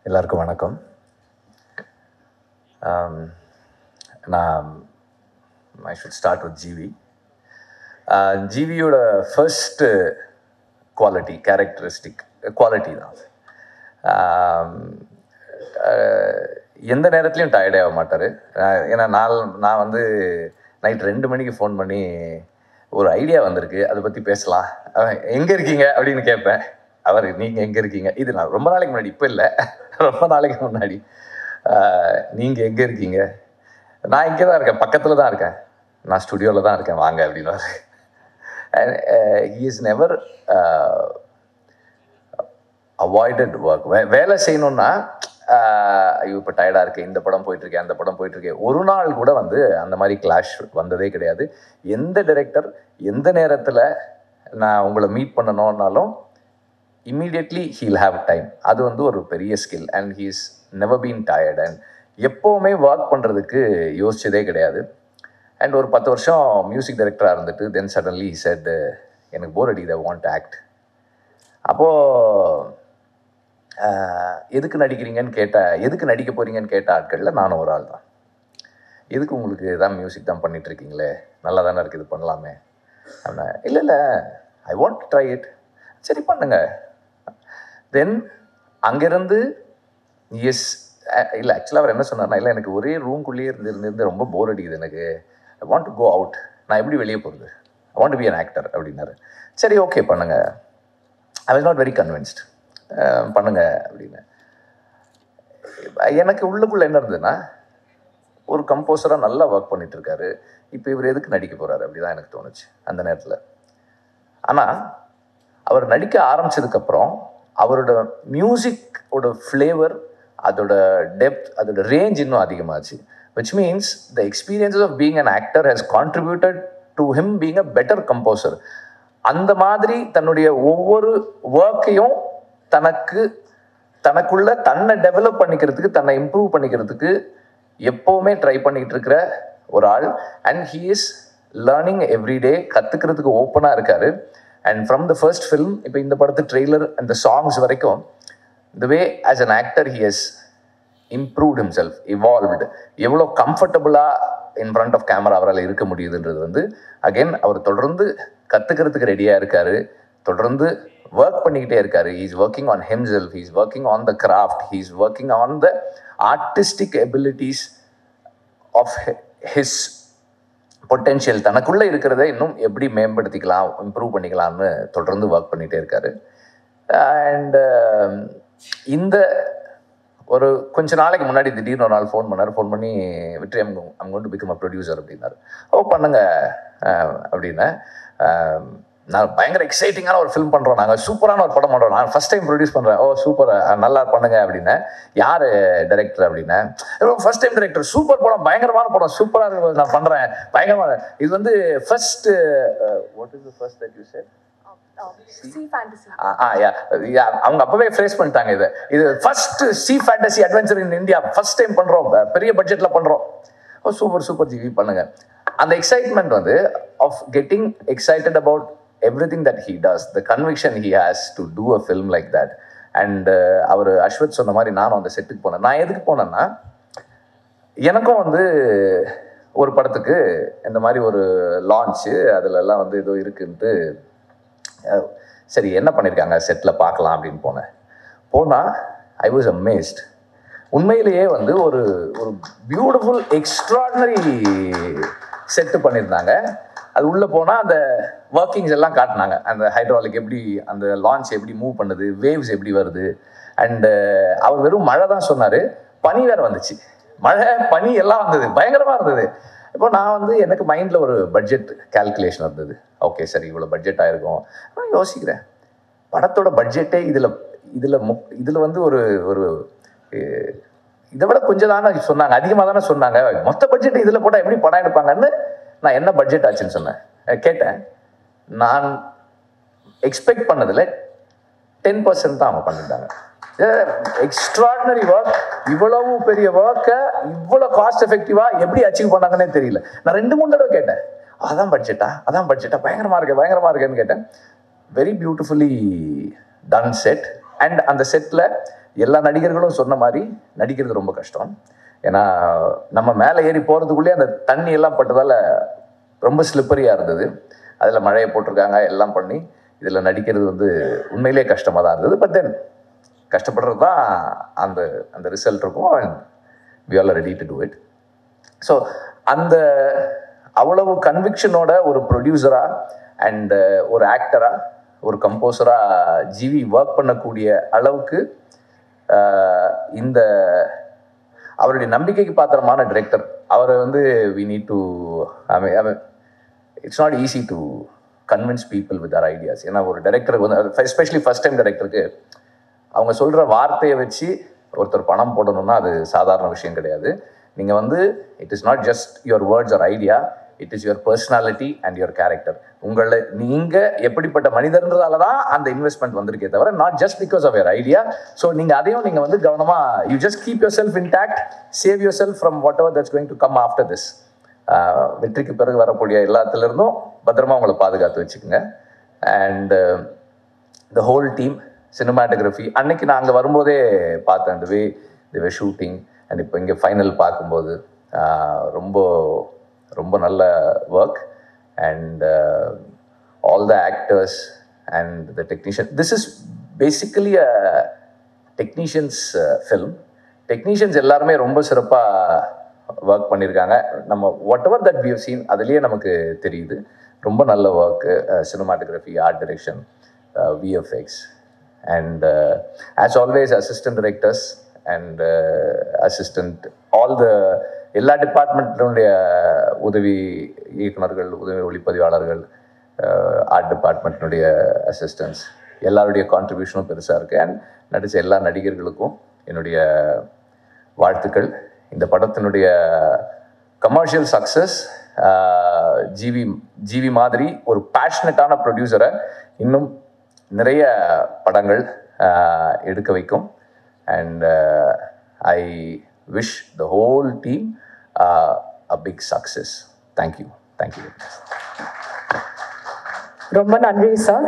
எல்லாருக்கும் வணக்கம். நான் I should start with GV. ஜிவியோட ஃபர்ஸ்ட்டு குவாலிட்டி, கேரக்டரிஸ்டிக் குவாலிட்டி தான். எந்த நேரத்துலையும் டயர்டே ஆக மாட்டார். ஏன்னா நான் வந்து நைட் 2 மணிக்கு ஃபோன் பண்ணி ஒரு ஐடியா வந்திருக்கு, அதை பற்றி பேசலாம், எங்கே இருக்கீங்க அப்படின்னு கேட்பேன். அவர் நீங்கள் எங்கே இருக்கீங்க, இது நான் ரொம்ப நாளைக்கு முன்னாடி, இப்போ இல்லை, ரொம்ப நாளைக்கு முன்னாடி, நீங்கள் எங்கே இருக்கீங்க, நான் இங்கே தான் இருக்கேன், பக்கத்தில் தான் இருக்கேன், நான் ஸ்டுடியோவில் தான் இருக்கேன், வாங்க அப்படின்வார். He is never avoided work. வேலை செய்யணுன்னா ஐயோ இப்போ டயர்டாக இருக்கேன், இந்த படம் போயிட்டுருக்கேன், அந்த படம் போயிட்டுருக்கேன், ஒரு நாள் கூட வந்து அந்த மாதிரி கிளாஷ் வந்ததே கிடையாது. எந்த டைரக்டர் எந்த நேரத்தில் நான் உங்களை மீட் பண்ணணுன்னாலும் இம்மீடியட்லி ஹீல் ஹாவ் டைம். அது வந்து ஒரு பெரிய skill. And he is never been tired. And எப்போவுமே ஒர்க் பண்ணுறதுக்கு யோசிச்சதே கிடையாது. அண்ட் ஒரு 10 வருஷம் மியூசிக் டைரக்டராக இருந்துட்டு தென் சடன்லி செட் எனக்கு போர் அடிக்குது, ஐ வாண்ட் டு ஆக்ட். அப்போது எதுக்கு நடிக்கிறீங்கன்னு எதுக்கு நடிக்க போகிறீங்கன்னு கேட்ட ஆட்களில் நானும் ஒரு ஆள் தான். எதுக்கு உங்களுக்கு தான் மியூசிக் தான் பண்ணிகிட்ருக்கீங்களே, நல்லா தானே இருக்குது, இது பண்ணலாமே அப்படின்னா, இல்லை ஐ வாண்ட் டு ட்ரை இட். சரி பண்ணுங்க. தென் அங்கேருந்து இல்லை ஆக்சுவலாக அவர் என்ன சொன்னார்னா, இல்லை எனக்கு ஒரே ரூம்குள்ளேயே இருந்து ரொம்ப போர் அடிக்குது, எனக்கு I want to go out, நான் எப்படி வெளியே போகிறது, I want to be an actor அப்படின்னாரு. சரி ஓகே பண்ணுங்க. I was not very convinced. பண்ணுங்க அப்படின்னு. எனக்கு உள்ளுக்குள்ளே என்ன இருந்ததுன்னா, ஒரு கம்போசராக நல்லா ஒர்க் பண்ணிகிட்ருக்காரு, இப்போ இவர் எதுக்கு நடிக்க போகிறாரு அப்படி தான் எனக்கு தோணுச்சு அந்த நேரத்தில். ஆனால் அவர் நடிக்க ஆரம்பித்ததுக்கப்புறம் அவரோட மியூசிக்கோட ஃப்ளேவர், அதோட டெப்த், அதோட ரேஞ்ச் இன்னும் அதிகமாச்சு. Which means the experiences of being an actor has contributed to him being a better composer. அந்த மாதிரி தன்னுடைய ஒவ்வொரு ஒர்க்கையும் தனக்குள்ள தன்னை டெவலப் பண்ணிக்கிறதுக்கு, தன்னை இம்ப்ரூவ் பண்ணிக்கிறதுக்கு எப்போவுமே ட்ரை பண்ணிக்கிட்டு இருக்கிற ஒரு ஆள். And he is learning everyday, கற்றுக்கிறதுக்கு ஓப்பனாக இருக்கார். And from the first film, இப்போ இந்த படத்து ட்ரெய்லர் அந்த சாங்ஸ் வரைக்கும், the way as an actor he has improved himself, evolved. எவ்வளோ கம்ஃபர்டபுளாக இன் ஃப்ரண்ட் ஆஃப் கேமரா அவரால் இருக்க முடியுதுன்றது வந்து அகெயின் அவர் தொடர்ந்து கற்றுக்கிறதுக்கு ரெடியாக இருக்கார், தொடர்ந்து ஒர்க் பண்ணிக்கிட்டே இருக்காரு. He is working on himself, he is working on the craft, he is working on the artistic abilities of his potential. தனக்குள்ளே இருக்கிறத இன்னும் எப்படி மேம்படுத்திக்கலாம், இம்ப்ரூவ் பண்ணிக்கலாம்னு தொடர்ந்து ஒர்க் பண்ணிகிட்டே இருக்காரு. அண்ட் இந்த ஒரு கொஞ்ச நாளைக்கு முன்னாடி திடீர்னு ஒரு நாள் ஃபோன் பண்ணி, Vetri I'm going to become a producer அப்படின்னாரு. பண்ணுங்க அப்படின்னு. நான் பயங்கர எக்ஸைட்டிங்கான ஒரு ஃபிலிம் பண்ணுறோம், நாங்கள் சூப்பரான ஒரு படம் பண்ணுறோம், நான் ஃபஸ்ட் டைம் ப்ரொடியூஸ் பண்ணுறேன், சூப்பர், நல்லா பண்ணுங்க அப்படின்னு. யார் டைரக்டர் அப்படின்னா, ஃபர்ஸ்ட் டைம் டைரக்டர், சூப்பர் படம், பயங்கரமான படம், சூப்பராக இருக்கு, நான் பண்ணுறேன், பயங்கரமான. இது வந்து first, what is the first that you said? அவங்க அப்பவே ஃபேஸ் பண்ணிட்டாங்க. இது first C fantasy adventure in India, first time பண்றோம், பெரிய பட்ஜெட்ல பண்றோம், சூப்பர் ஜிவி பண்ணுங்க. அந்த எக்ஸைட்மெண்ட் வந்து of getting excited about everything that he does, the conviction he has to do a film like that. And அவர் அஸ்வத் சொன்ன மாதிரி நானும் அந்த செட்டுக்கு போனேன். நான் எதுக்கு போனேன்னா, எனக்கும் வந்து ஒரு படத்துக்கு இந்த மாதிரி ஒரு லான்ச்சு, அதுலலாம் வந்து ஏதோ இருக்குன்ட்டு, சரி என்ன பண்ணியிருக்காங்க செட்டில் பார்க்கலாம் அப்படின்னு போனால் ஐ வாஸ் அமேஸ்ட். உண்மையிலேயே வந்து ஒரு பியூட்டிஃபுல் எக்ஸ்ட்ராடினரி செட்டு பண்ணியிருந்தாங்க. அது உள்ளே போனால் அந்த ஒர்க்கிங்ஸ் எல்லாம் காட்டினாங்க, அந்த ஹைட்ராலிக் எப்படி, அந்த லான்ச் எப்படி மூவ் பண்ணுது, வேவ்ஸ் எப்படி வருது. அண்டு அவர் வெறும் மழை தான் சொன்னார், பனி வேறு வந்துச்சு, மழை பனி எல்லாம் வந்தது, பயங்கரமாக இருந்தது. இப்போ நான் வந்து எனக்கு மைண்டில் ஒரு பட்ஜெட் கால்குலேஷன் இருந்தது. ஓகே சரி இவ்வளோ பட்ஜெட் ஆகிருக்கும். நான் யோசிக்கிறேன், படத்தோட பட்ஜெட்டே இதில் வந்து ஒரு இதை விட கொஞ்சம் தானே சொன்னாங்க, அதிகமாக தானே சொன்னாங்க, மொத்த பட்ஜெட் இதில் போட்டால் எப்படி படம் எடுப்பாங்கன்னு நான் என்ன பட்ஜெட் ஆச்சுன்னு சொன்னேன், கேட்டேன். நான் எக்ஸ்பெக்ட் பண்ணதில் 10% தான் அவங்க பண்ணிட்டாங்க. எக்ஸ்ட்ராடினரி ஒர்க், இவ்வளவு பெரிய ஒர்க்கை இவ்வளோ காஸ்ட் எஃபெக்டிவாக எப்படி அச்சீவ் பண்ணாங்கன்னே தெரியல. நான் 2-3 தடவை கேட்டேன், அதான் பட்ஜெட்டா, பயங்கரமாக இருக்கேன்னு கேட்டேன். Very beautifully done set. And அந்த செட்டில் எல்லா நடிகர்களும் சொன்ன மாதிரி நடிக்கிறது ரொம்ப கஷ்டம். ஏன்னா நம்ம மேலே ஏறி போகிறதுக்குள்ளே அந்த தண்ணி எல்லாம் பட்டதால் ரொம்ப ஸ்லிப்பரியாக இருந்தது. அதில் மழையை போட்டிருக்காங்க, எல்லாம் பண்ணி இதில் நடிக்கிறது வந்து உண்மையிலே கஷ்டமாக தான் இருந்தது. பட் தென் கஷ்டப்படுறது தான் அந்த அந்த ரிசல்ட் இருக்கும். And we are ready to do it. So அந்த அவ்வளவு கன்விக்ஷனோட ஒரு ப்ரொடியூசராக அண்ட் ஒரு ஆக்டராக ஒரு கம்போசராக ஜிவி ஒர்க் பண்ணக்கூடிய அளவுக்கு இந்த அவருடைய நம்பிக்கைக்கு பாத்திரமான டிரெக்டர் அவரை வந்து we need to it's not easy to convince people with our ideas. ஏன்னா ஒரு டைரக்டருக்கு வந்து எஸ்பெஷலி ஃபர்ஸ்ட் டைம் டைரக்டருக்கு அவங்க சொல்கிற வார்த்தையை வச்சு ஒருத்தர் பணம் போடணும்னா அது சாதாரண விஷயம் கிடையாது. நீங்கள் வந்து it is not just your words or idea, it is your personality and your character. உங்களை நீங்கள் எப்படிப்பட்ட மனிதர்ன்றதால தான் அந்த இன்வெஸ்ட்மெண்ட் வந்திருக்கே தவிர not just because of your idea. So நீங்கள் அதையும் நீங்கள் வந்து கவனமாக you just keep yourself intact, save yourself from whatever that's going to come after this. வெற்றிக்கு பிறகு வரக்கூடிய எல்லாத்துலேருந்தும் பத்திரமா உங்களை பாதுகாத்து வச்சுக்கோங்க. And the whole team, cinematography அன்னைக்கு நான் அங்கே வரும்போதே பார்த்தேன் தி வே தி வே ஷூட்டிங். அண்ட் இப்போ இங்கே ஃபைனல் பார்க்கும்போது ரொம்ப ரொம்ப நல்ல work. And all the actors and the technician, this is basically a technicians film. Technicians எல்லாருமே ரொம்ப சிறப்பாக ஒர்க் பண்ணியிருக்காங்க. நம்ம whatever that we have seen அதுலேயே நமக்கு தெரியுது. ரொம்ப நல்ல work, cinematography, art direction, VFX and as always assistant directors and assistant all the எல்லா டிபார்ட்மெண்ட்டுடைய உதவி இயக்குநர்கள், உதவி ஒளிப்பதிவாளர்கள், ஆர்ட் டிபார்ட்மெண்ட்டினுடைய அசிஸ்டன்ட்ஸ் எல்லாருடைய கான்ட்ரிபியூஷனும் பெருசாக இருக்குது. அண்ட் நடித்த எல்லா நடிகர்களுக்கும் என்னுடைய வாழ்த்துக்கள். இந்த படத்தினுடைய கமர்ஷியல் சக்ஸஸ் ஜிவி மாதிரி ஒரு பேஷனட்டான ப்ரொடியூசரை இன்னும் நிறைய படங்கள் எடுக்க வைக்கும். And I wish the whole team a big success. Thank you. ரொம்ப நன்றி சார்.